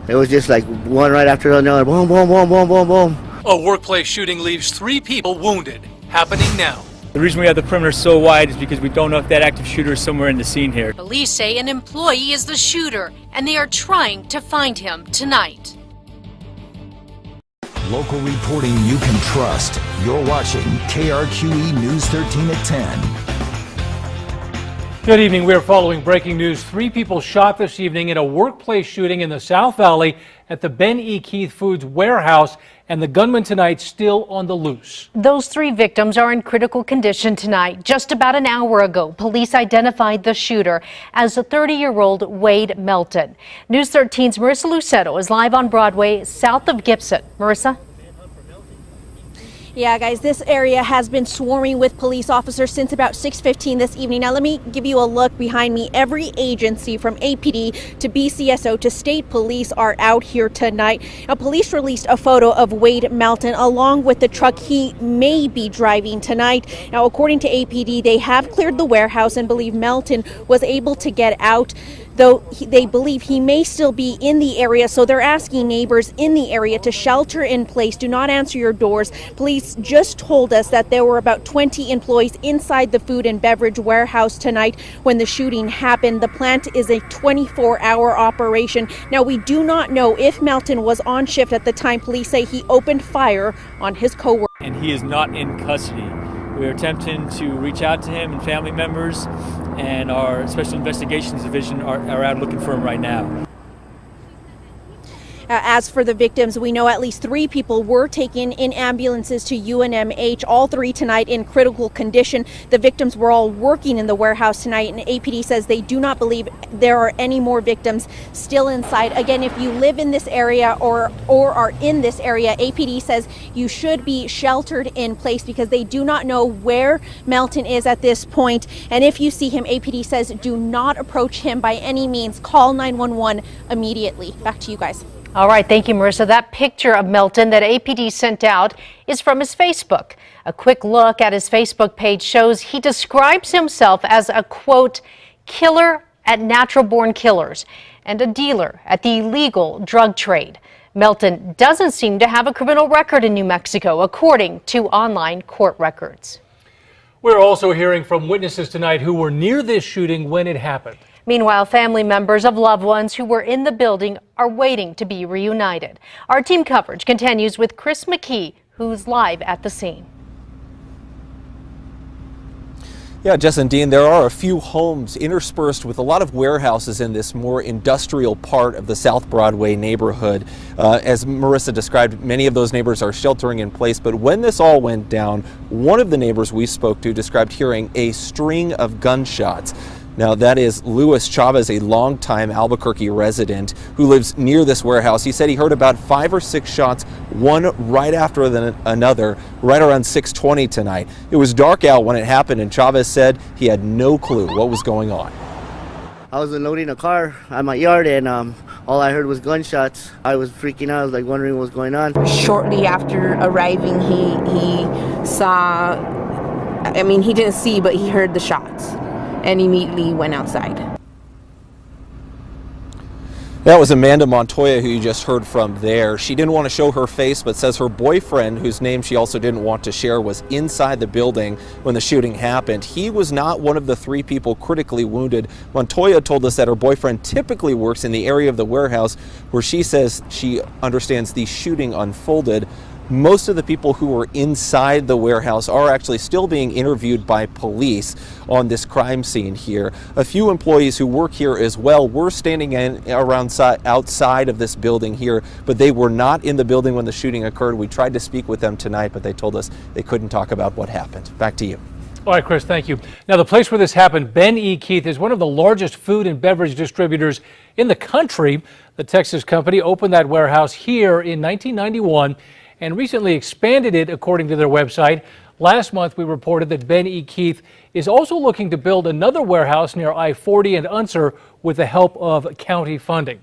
It was just like one right after another, boom, boom, boom, boom, boom, boom. A workplace shooting leaves 3 people wounded. Happening now. The reason we have the perimeter so wide is because we don't know if that active shooter is somewhere in the scene here. Police say an employee is the shooter, and they are trying to find him tonight. Local reporting you can trust. You're watching KRQE News 13 at 10. Good evening. We are following breaking news. 3 people shot this evening in a workplace shooting in the South Valley at the Ben E. Keith Foods warehouse, and the gunman tonight still on the loose. Those 3 victims are in critical condition tonight. Just about an hour ago, police identified the shooter as a 30-year-old Wade Melton. News 13's Marissa Luceto is live on Broadway, south of Gibson. Marissa? Yeah, guys, this area has been swarming with police officers since about 6:15 this evening. Now, let me give you a look behind me. Every agency from APD to BCSO to state police are out here tonight. Now, police released a photo of Wade Melton along with the truck he may be driving tonight. Now, according to APD, they have cleared the warehouse and believe Melton was able to get out, though they believe he may still be in the area, so they're asking neighbors in the area to shelter in place. Do not answer your doors. Police just told us that there were about 20 employees inside the food and beverage warehouse tonight when the shooting happened. The plant is a 24-hour operation. Now, we do not know if Melton was on shift at the time. Police say he opened fire on his coworker. And he is not in custody. We are attempting to reach out to him and family members, and our Special Investigations Division are out looking for him right now. As for the victims, we know at least 3 people were taken in ambulances to UNMH, all 3 tonight in critical condition. The victims were all working in the warehouse tonight, and APD says they do not believe there are any more victims still inside. Again, if you live in this area or are in this area, APD says you should be sheltered in place because they do not know where Melton is at this point. And if you see him, APD says do not approach him by any means. Call 911 immediately. Back to you guys. All right, thank you, Marissa. That picture of Melton that APD sent out is from his Facebook. A quick look at his Facebook page shows he describes himself as a, quote, killer at Natural Born Killers and a dealer at the illegal drug trade. Melton doesn't seem to have a criminal record in New Mexico, according to online court records. We're also hearing from witnesses tonight who were near this shooting when it happened. Meanwhile, family members of loved ones who were in the building are waiting to be reunited. Our team coverage continues with Chris McKee, who's live at the scene. Yeah, Jess and Dean, there are a few homes interspersed with a lot of warehouses in this more industrial part of the South Broadway neighborhood. As Marissa described, many of those neighbors are sheltering in place. But when this all went down, one of the neighbors we spoke to described hearing a string of gunshots. Now, that is Luis Chavez, a longtime Albuquerque resident who lives near this warehouse. He said he heard about 5 or 6 shots, one right after another, right around 6:20 tonight. It was dark out when it happened, and Chavez said he had no clue what was going on. I was unloading a car at my yard, and all I heard was gunshots. I was freaking out. I was like wondering what was going on. Shortly after arriving, he saw, he didn't see, but he heard the shots and immediately went outside. That was Amanda Montoya, who you just heard from there. She didn't want to show her face, but says her boyfriend, whose name she also didn't want to share, was inside the building when the shooting happened. He was not one of the 3 people critically wounded. Montoya told us that her boyfriend typically works in the area of the warehouse where she says she understands the shooting unfolded. Most of the people who were inside the warehouse are actually still being interviewed by police on this crime scene here. A few employees who work here as well were standing outside of this building here, but they were not in the building when the shooting occurred. We tried to speak with them tonight, but they told us they couldn't talk about what happened. Back to you. All right, Chris, thank you. Now, the place where this happened, Ben E. Keith, is one of the largest food and beverage distributors in the country. The Texas company opened that warehouse here in 1991 and recently expanded it, according to their website. Last month, we reported that Ben E. Keith is also looking to build another warehouse near I-40 and Unser with the help of county funding.